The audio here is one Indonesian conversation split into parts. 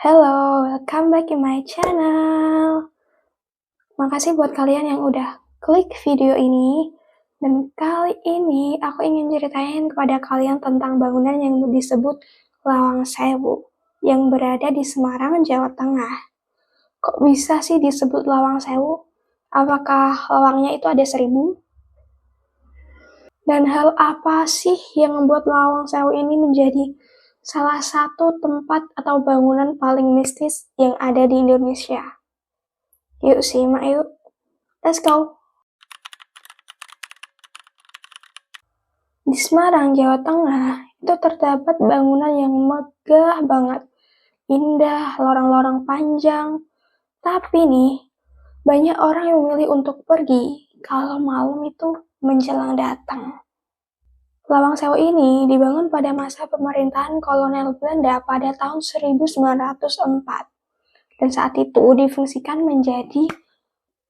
Hello, welcome back in my channel. Makasih buat kalian yang udah klik video ini. Dan kali ini aku ingin ceritain kepada kalian tentang bangunan yang disebut Lawang Sewu yang berada di Semarang, Jawa Tengah. Kok bisa sih disebut Lawang Sewu? Apakah lawangnya itu ada 1000? Dan hal apa sih yang membuat Lawang Sewu ini menjadi salah satu tempat atau bangunan paling mistis yang ada di Indonesia? Yuk simak yuk. Let's go. Di Semarang, Jawa Tengah, itu terdapat bangunan yang megah banget. Indah, lorong-lorong panjang. Tapi nih, banyak orang yang memilih untuk pergi kalau malam itu menjelang datang. Lawang Sewu ini dibangun pada masa pemerintahan kolonial Belanda pada tahun 1904. Dan saat itu difungsikan menjadi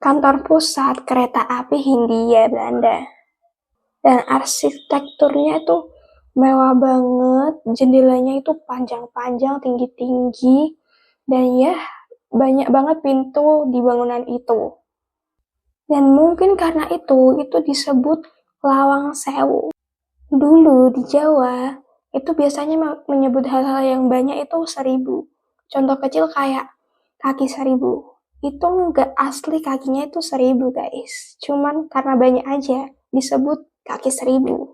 kantor pusat kereta api Hindia Belanda. Dan arsitekturnya itu mewah banget, jendelanya itu panjang-panjang, tinggi-tinggi, dan ya banyak banget pintu di bangunan itu. Dan mungkin karena itu disebut Lawang Sewu. Dulu di Jawa, itu biasanya menyebut hal-hal yang banyak itu 1000. Contoh kecil kayak kaki 1000. Itu nggak asli kakinya itu 1000 guys. Cuman karena banyak aja disebut kaki 1000.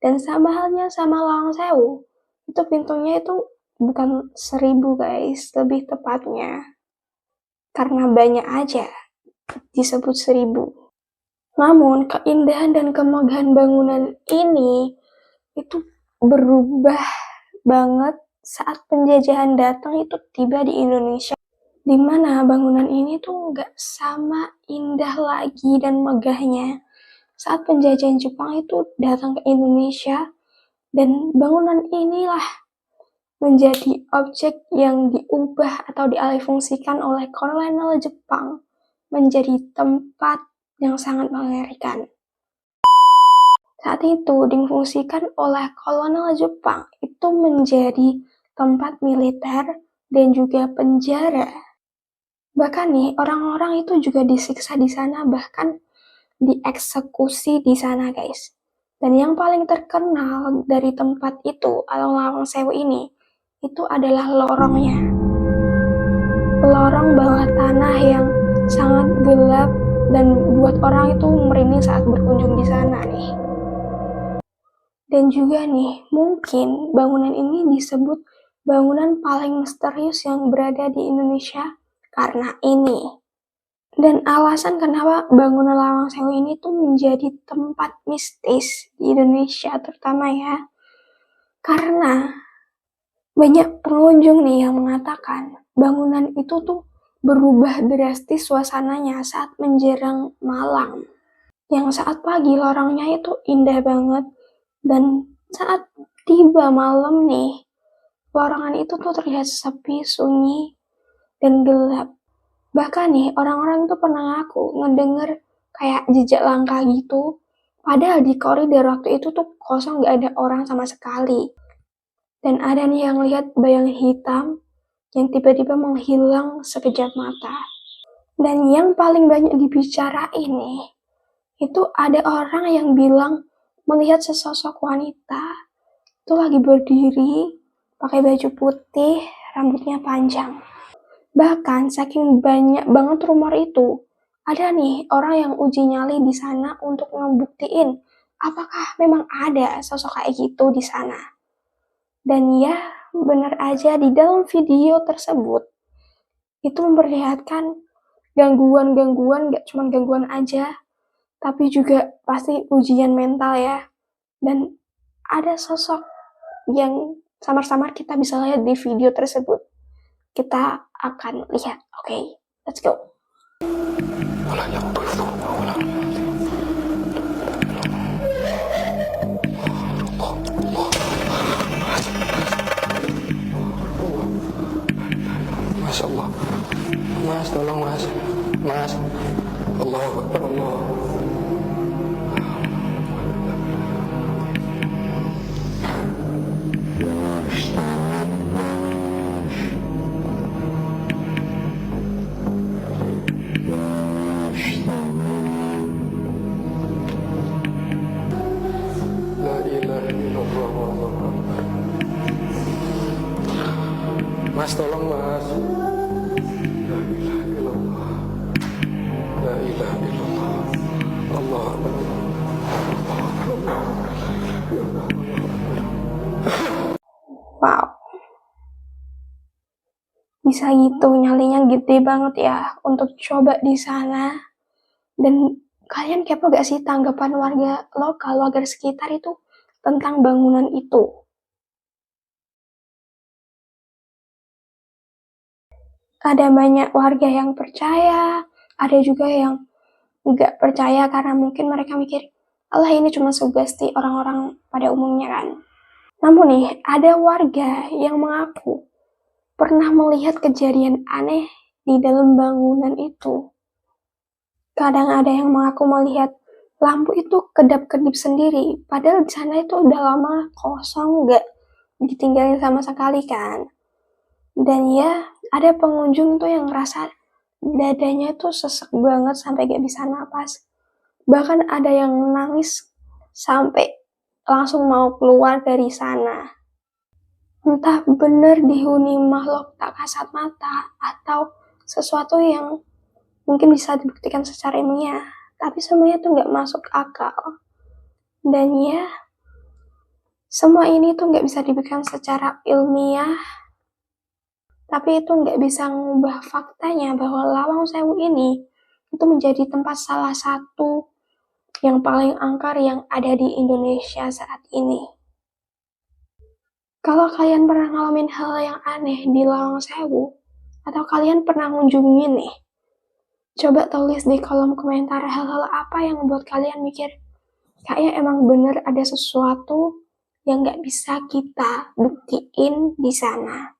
Dan sama halnya sama Lawang Sewu. Itu pintunya itu bukan 1000 guys, lebih tepatnya. Karena banyak aja disebut 1000. Namun, keindahan dan kemegahan bangunan ini itu berubah banget saat penjajahan datang itu tiba di Indonesia. Di mana bangunan ini tuh nggak sama indah lagi dan megahnya saat penjajahan Jepang itu datang ke Indonesia. Dan bangunan inilah menjadi objek yang diubah atau dialihfungsikan oleh kolonial Jepang menjadi tempat yang sangat mengerikan. Saat itu difungsikan oleh kolonial Jepang itu menjadi tempat militer dan juga penjara. Bahkan nih orang-orang itu juga disiksa di sana, bahkan dieksekusi di sana guys. Dan yang paling terkenal dari tempat itu atau Lawang Sewu ini itu adalah lorongnya. Lorong bawah tanah yang sangat gelap dan buat orang itu merinding saat berkunjung di sana nih. Dan juga nih, mungkin bangunan ini disebut bangunan paling misterius yang berada di Indonesia karena ini. Dan alasan kenapa bangunan Lawang Sewu ini tuh menjadi tempat mistis di Indonesia terutama ya. Karena banyak pengunjung nih yang mengatakan bangunan itu tuh berubah drastis suasananya saat menjelang malam. Yang saat pagi lorongnya itu indah banget. Dan saat tiba malam nih, lorongan itu tuh terlihat sepi, sunyi, dan gelap. Bahkan nih, orang-orang tuh pernah ngaku ngedenger kayak jejak langkah gitu. Padahal di koridor waktu itu tuh kosong, gak ada orang sama sekali. Dan ada nih yang lihat bayang hitam yang tiba-tiba menghilang sekejap mata. Dan yang paling banyak dibicarain nih, itu ada orang yang bilang melihat sesosok wanita itu lagi berdiri, pakai baju putih, rambutnya panjang. Bahkan saking banyak banget rumor itu, ada nih orang yang uji nyali di sana untuk ngebuktiin apakah memang ada sosok kayak gitu di sana. Dan ya, benar aja di dalam video tersebut itu memperlihatkan gangguan-gangguan, gak cuma gangguan aja, tapi juga pasti ujian mental ya. Dan ada sosok yang samar-samar kita bisa lihat di video tersebut. Kita akan lihat. Oke, let's go. Masya Allah. Mas, tolong mas. Mas. Allahu Akbar, Allah. Mas, tolong mas. La ilaha illallah. La ilaha illallah. Allah Akbar. Wow, bisa gitu nyalinya gede banget ya untuk coba di sana. Dan kalian kepo gak sih tanggapan warga lokal, warga sekitar itu tentang bangunan itu? Ada banyak warga yang percaya, ada juga yang nggak percaya karena mungkin mereka mikir, Allah ini cuma sugesti orang-orang pada umumnya kan. Namun nih, ada warga yang mengaku pernah melihat kejadian aneh di dalam bangunan itu. Kadang ada yang mengaku melihat lampu itu kedap-kedip sendiri, padahal di sana itu udah lama kosong, nggak ditinggalin sama sekali kan. Dan ya, ada pengunjung tuh yang ngerasa dadanya tuh sesek banget sampai gak bisa napas. Bahkan ada yang nangis sampai langsung mau keluar dari sana. Entah bener dihuni makhluk tak kasat mata atau sesuatu yang mungkin bisa dibuktikan secara ilmiah, tapi semuanya tuh gak masuk akal. Dan ya, semua ini tuh gak bisa dibuktikan secara ilmiah, tapi itu nggak bisa mengubah faktanya bahwa Lawang Sewu ini itu menjadi tempat salah satu yang paling angker yang ada di Indonesia saat ini. Kalau kalian pernah ngalamin hal yang aneh di Lawang Sewu, atau kalian pernah ngunjungin nih, coba tulis di kolom komentar hal-hal apa yang membuat kalian mikir, kayaknya emang bener ada sesuatu yang nggak bisa kita buktiin di sana.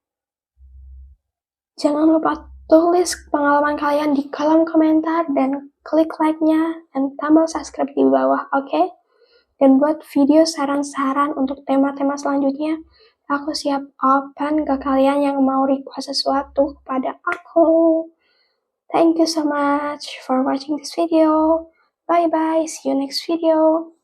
Jangan lupa tulis pengalaman kalian di kolom komentar dan klik like-nya dan tombol subscribe di bawah, oke? Dan buat video saran-saran untuk tema-tema selanjutnya, aku siap open ke kalian yang mau request sesuatu kepada aku. Thank you so much for watching this video. Bye-bye, see you next video.